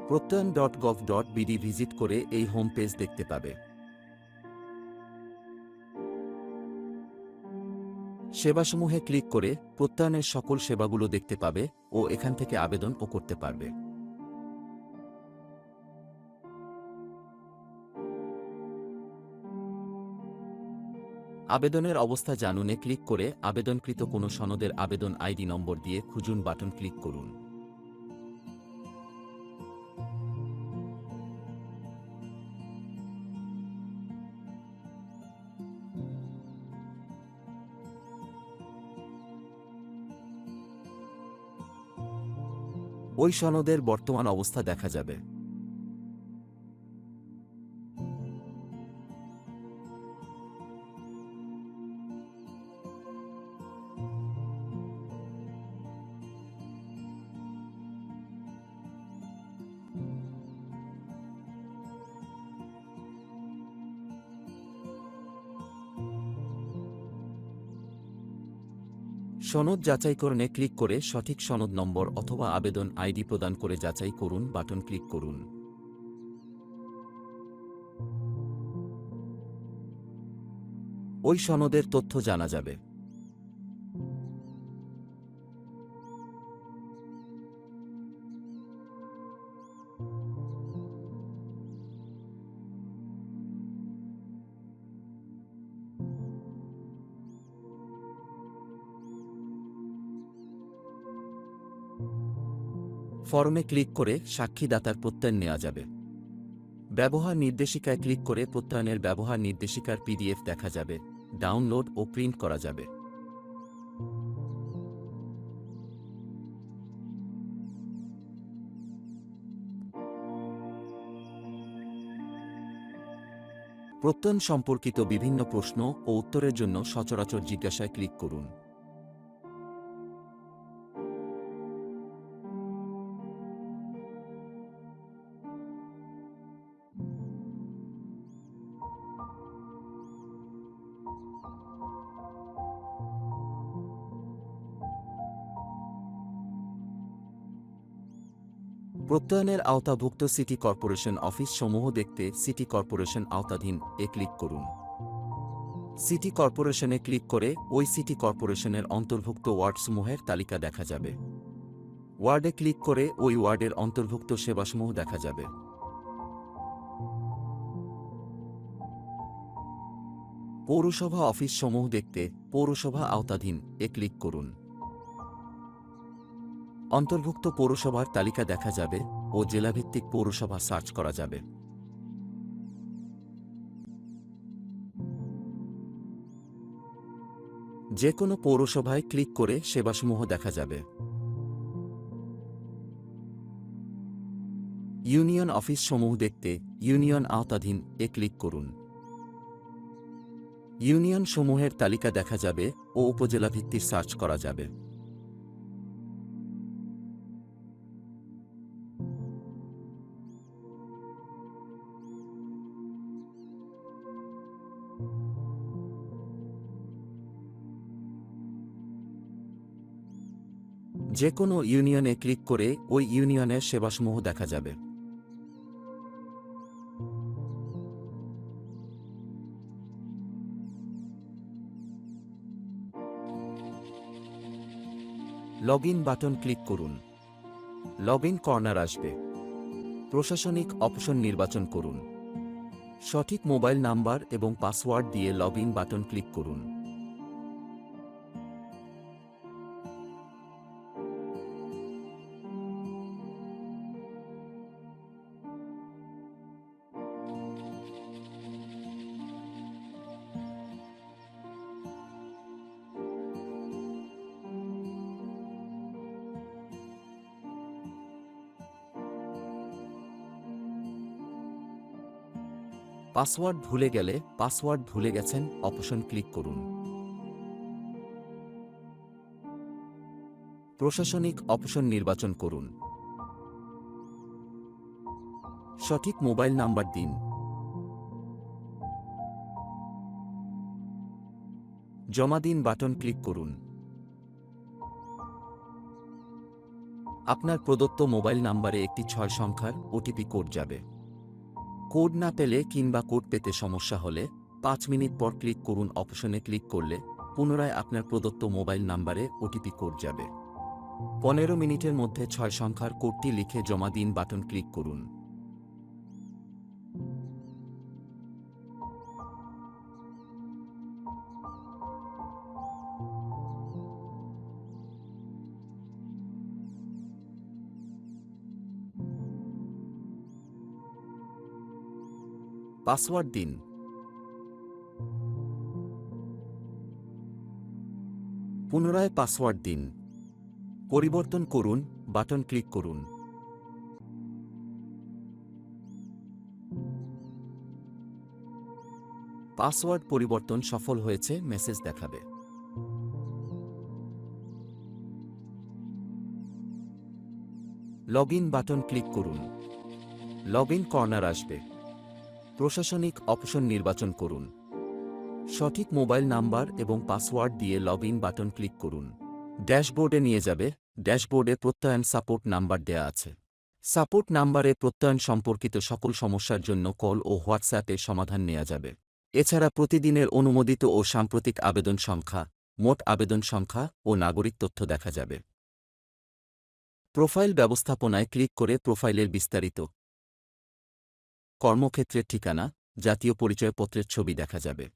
প্রত্যয়ন.gov.bd visit করে এই home page দেখতে পাবে। সেবাসমূহে ক্লিক করে প্রত্যয়নের সকল সেবাগুলো দেখতে পাবে ও এখান থেকে আবেদনও করতে পারবে। আবেদনের অবস্থা জানুনে ক্লিক করে আবেদনকৃত কোনো সনদের আবেদন আইডি নম্বর দিয়ে খুঁজুন বাটন ক্লিক করুন। ওই সনদের বর্তমান অবস্থা দেখা যাবে। সনদ যাচাইকরণে ক্লিক করে সঠিক সনদ নম্বর অথবা আবেদন আইডি প্রদান করে যাচাই করুন বাটন ক্লিক করুন। ওই সনদের তথ্য জানা যাবে। ফরমে ক্লিক করে সাক্ষীদাতার প্রত্যয়ন নেওয়া যাবে। ব্যবহার নির্দেশিকায় ক্লিক করে প্রত্যয়নের ব্যবহার নির্দেশিকার পিডিএফ দেখা যাবে, ডাউনলোড ও প্রিন্ট করা যাবে। প্রত্যয়ন সম্পর্কিত বিভিন্ন প্রশ্ন ও উত্তরের জন্য সচরাচর জিজ্ঞাসায় ক্লিক করুন। প্রত্যয়নের আওতাভুক্ত সিটি কর্পোরেশন অফিস সমূহ দেখতে সিটি কর্পোরেশন আওতাধীন এ ক্লিক করুন। সিটি কর্পোরেশনে ক্লিক করে ওই সিটি কর্পোরেশনের অন্তর্ভুক্ত ওয়ার্ডসমূহের তালিকা দেখা যাবে। ওয়ার্ডে ক্লিক করে ওই ওয়ার্ডের অন্তর্ভুক্ত সেবাসমূহ দেখা যাবে। পৌরসভা অফিস সমূহ দেখতে পৌরসভা আওতাধীন এ ক্লিক করুন। অন্তর্ভুক্ত পৌরসভার তালিকা দেখা যাবে ও জেলাভিত্তিক পৌরসভা সার্চ করা যাবে। যে কোনো পৌরসভায় ক্লিক করে সেবাসমূহ দেখা যাবে। ইউনিয়ন অফিস সমূহ দেখতে ইউনিয়ন আওতাধীন এ ক্লিক করুন। ইউনিয়ন সমূহের তালিকা দেখা যাবে ও উপজেলা ভিত্তিক সার্চ করা যাবে। যে কোনো ইউনিয়নে ক্লিক করে ওই ইউনিয়নের সেবাসমূহ দেখা যাবে। লগইন বাটন ক্লিক করুন। লগইন কর্নার আসবে। প্রশাসনিক অপশন নির্বাচন করুন। সঠিক মোবাইল নাম্বার এবং পাসওয়ার্ড দিয়ে লগইন বাটন ক্লিক করুন। পাসওয়ার্ড ভুলে গেলে পাসওয়ার্ড ভুলে গেছেন অপশন ক্লিক করুন। প্রশাসনিক অপশন নির্বাচন করুন। সঠিক মোবাইল নাম্বার দিন। জমা দিন বাটন ক্লিক করুন। আপনার প্রদত্ত মোবাইল নম্বরে একটি 6 সংখ্যার ওটিপি কোড যাবে। কোড না পেলে কিংবা কোড পেতে সমস্যা হলে 5 মিনিট পর ক্লিক করুন অপশনে ক্লিক করলে পুনরায় আপনার প্রদত্ত মোবাইল নম্বরে ওটিপি কোড যাবে। 15 মিনিটের মধ্যে 6 সংখ্যার কোডটি লিখে জমা দিন বাটন ক্লিক করুন। পাসওয়ার্ড দিন। পুনরায় পাসওয়ার্ড দিন। পরিবর্তন করুন বাটন ক্লিক করুন। পাসওয়ার্ড পরিবর্তন সফল হয়েছে মেসেজ দেখাবে। লগইন বাটন ক্লিক করুন। লগইন কর্নার আসবে। প্রশাসনিক অপশন নির্বাচন করুন। সঠিক মোবাইল নাম্বার এবং পাসওয়ার্ড দিয়ে লগইন বাটন ক্লিক করুন। ড্যাশবোর্ডে নিয়ে যাবে। ড্যাশবোর্ডে প্রত্যয়ন সাপোর্ট নাম্বার দেয়া আছে। সাপোর্ট নাম্বারে প্রত্যয়ন সম্পর্কিত সকল সমস্যার জন্য কল ও হোয়াটসঅ্যাপে সমাধান নেওয়া যাবে। এছাড়া প্রতিদিনের অনুমোদিত ও সাম্প্রতিক আবেদন সংখ্যা, মোট আবেদন সংখ্যা ও নাগরিক তথ্য দেখা যাবে। প্রোফাইল ব্যবস্থাপনায় ক্লিক করে প্রোফাইলের বিস্তারিত, কর্মক্ষেত্রের ঠিকানা, জাতীয় পরিচয়পত্রের ছবি দেখা যাবে।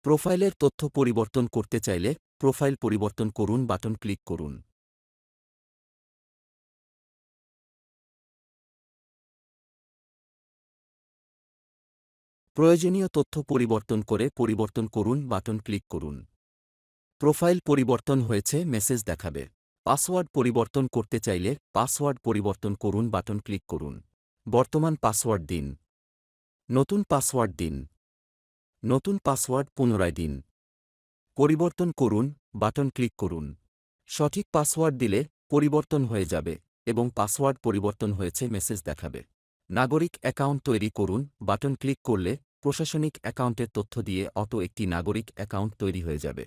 প্রোফাইলের তথ্য পরিবর্তন করতে চাইলে প্রোফাইল পরিবর্তন করুন বাটন ক্লিক করুন। প্রয়োজনীয় তথ্য পরিবর্তন করে পরিবর্তন করুন বাটন ক্লিক করুন। প্রোফাইল পরিবর্তন হয়েছে মেসেজ দেখাবে। পাসওয়ার্ড পরিবর্তন করতে চাইলে পাসওয়ার্ড পরিবর্তন করুন বাটন ক্লিক করুন। বর্তমান পাসওয়ার্ড দিন। নতুন পাসওয়ার্ড দিন। নতুন পাসওয়ার্ড পুনরায় দিন। পরিবর্তন করুন বাটন ক্লিক করুন। সঠিক পাসওয়ার্ড দিলে পরিবর্তন হয়ে যাবে এবং পাসওয়ার্ড পরিবর্তন হয়েছে মেসেজ দেখাবে। নাগরিক অ্যাকাউন্ট তৈরি করুন বাটন ক্লিক করলে প্রশাসনিক অ্যাকাউন্টের তথ্য দিয়ে অটো একটি নাগরিক অ্যাকাউন্ট তৈরি হয়ে যাবে।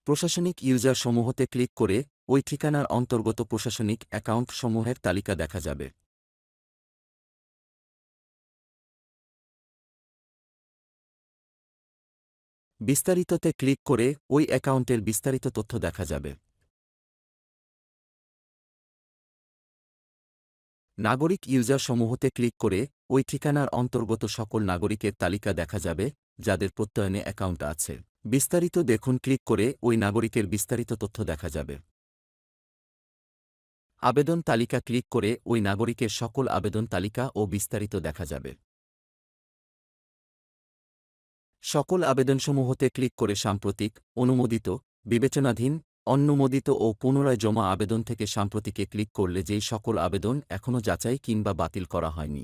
প্রশাসনিক ইউজার সমূহতে ক্লিক করে ওই ঠিকানার অন্তর্গত প্রশাসনিক অ্যাকাউন্ট সমূহের তালিকা দেখা যাবে। বিস্তারিততে ক্লিক করে ওই অ্যাকাউন্টের বিস্তারিত তথ্য দেখা যাবে। নাগরিক ইউজার সমূহতে ক্লিক করে ওই ঠিকানার অন্তর্গত সকল নাগরিকের তালিকা দেখা যাবে যাদের প্রত্যয়নে অ্যাকাউন্ট আছে। বিস্তারিত দেখুন ক্লিক করে ওই নাগরিকের বিস্তারিত তথ্য দেখা যাবে। আবেদন তালিকা ক্লিক করে ওই নাগরিকের সকল আবেদন তালিকা ও বিস্তারিত দেখা যাবে। সকল আবেদনসমূহতে ক্লিক করে সাম্প্রতিক, অনুমোদিত, বিবেচনাধীন, অনুমোদিত ও পুনরায় জমা আবেদন থেকে সাম্প্রতিকে ক্লিক করলে যেই সকল আবেদন এখনও যাচাই কিংবা বাতিল করা হয়নি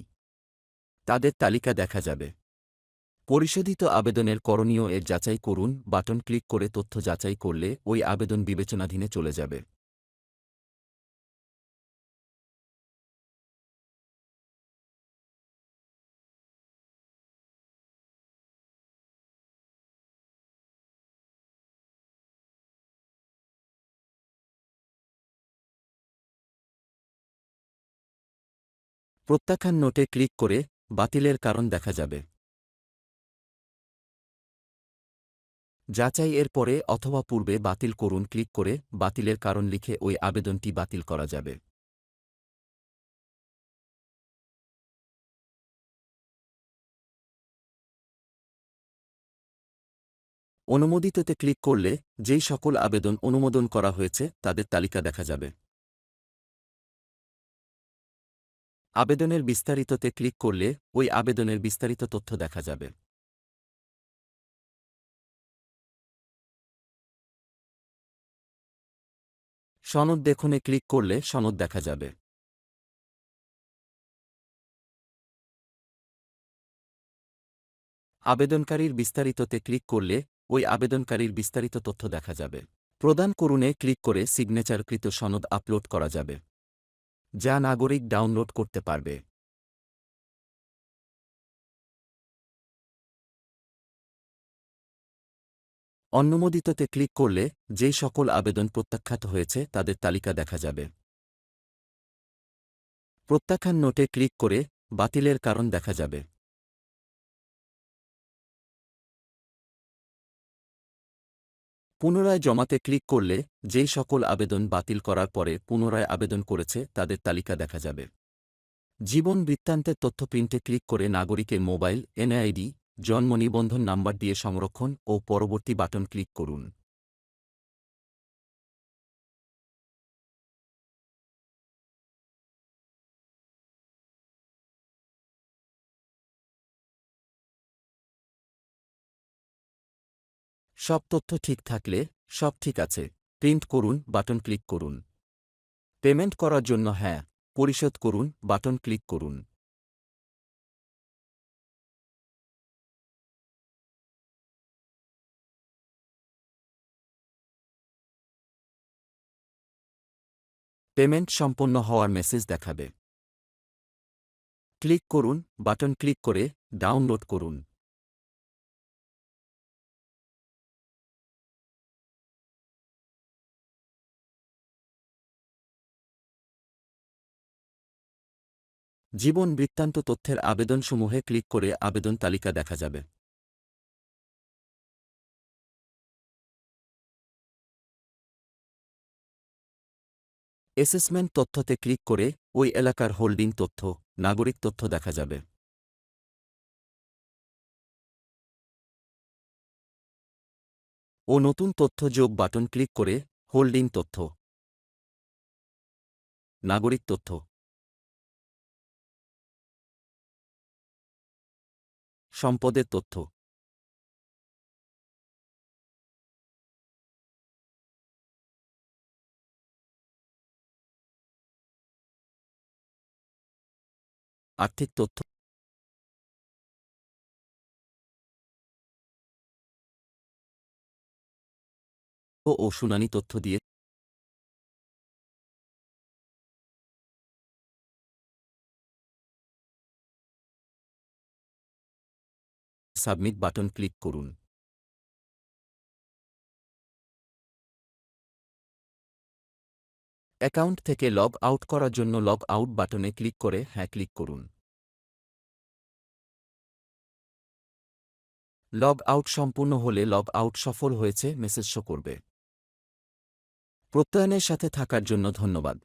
তাদের তালিকা দেখা যাবে। পরিশোধিত আবেদনের করণীয় এর যাচাই করুন বাটন ক্লিক করে তথ্য যাচাই করলে ওই আবেদন বিবেচনাধীনে চলে যাবে। প্রত্যাখ্যান নোটে ক্লিক করে বাতিলের কারণ দেখা যাবে। যাচাই এর পরে অথবা পূর্বে বাতিল করুন ক্লিক করে বাতিলের কারণ লিখে ওই আবেদনটি বাতিল করা যাবে। অনুমোদিততে ক্লিক করলে যেই সকল আবেদন অনুমোদন করা হয়েছে তাদের তালিকা দেখা যাবে। আবেদনের বিস্তারিততে ক্লিক করলে ওই আবেদনের বিস্তারিত তথ্য দেখা যাবে। সনদ দেখুনে ক্লিক করলে সনদ দেখা যাবে। আবেদনকারীর বিস্তারিততে ক্লিক করলে ওই আবেদনকারীর বিস্তারিত তথ্য দেখা যাবে। প্রদান করুনে ক্লিক করে সিগনেচারকৃত সনদ আপলোড করা যাবে, যা নাগরিক ডাউনলোড করতে পারবে। অনুমোদিততে ক্লিক করলে যেই সকল আবেদন প্রত্যাখ্যাত হয়েছে তাদের তালিকা দেখা যাবে। প্রত্যাখ্যান নোটে ক্লিক করে বাতিলের কারণ দেখা যাবে। পুনরায় জমাতে ক্লিক করলে যেই সকল আবেদন বাতিল করার পরে পুনরায় আবেদন করেছে তাদের তালিকা দেখা যাবে। জীবন বৃত্তান্তের তথ্য প্রিন্টে ক্লিক করে নাগরিকের মোবাইল, এনআইডি, জন্ম নিবন্ধন নাম্বার দিয়ে সংরক্ষণ ও পরবর্তী বাটন ক্লিক করুন। সব তথ্য ঠিক থাকলে সব ঠিক আছে, প্রিন্ট করুন বাটন ক্লিক করুন। পেমেন্ট করার জন্য হ্যাঁ, পরিশোধ করুন বাটন ক্লিক করুন। পেমেন্ট সম্পন্ন হওয়ার মেসেজ দেখাবে। ক্লিক করুন বাটন ক্লিক করে ডাউনলোড করুন। জীবন বৃত্তান্ত তথ্যের আবেদনসমূহে ক্লিক করে আবেদন তালিকা দেখা যাবে। অ্যাসেসমেন্ট তথ্যতে ক্লিক করে ওই এলাকার হোল্ডিং তথ্য, নাগরিক তথ্য দেখা যাবে। ও নতুন তথ্য যোগ বাটন ক্লিক করে হোল্ডিং তথ্য, নাগরিক তথ্য, সম্পদের তথ্য, আর্থিক তথ্য ও শুনানি তথ্য দিয়ে সাবমিট বাটন ক্লিক করুন। অ্যাকাউন্ট থেকে লগ আউট করার জন্য লগ আউট বাটনে ক্লিক করে হ্যাঁ ক্লিক করুন। লগ আউট সম্পূর্ণ হলে লগ আউট সফল হয়েছে মেসেজ শো করবে। প্রত্যয়নের সাথে থাকার জন্য ধন্যবাদ।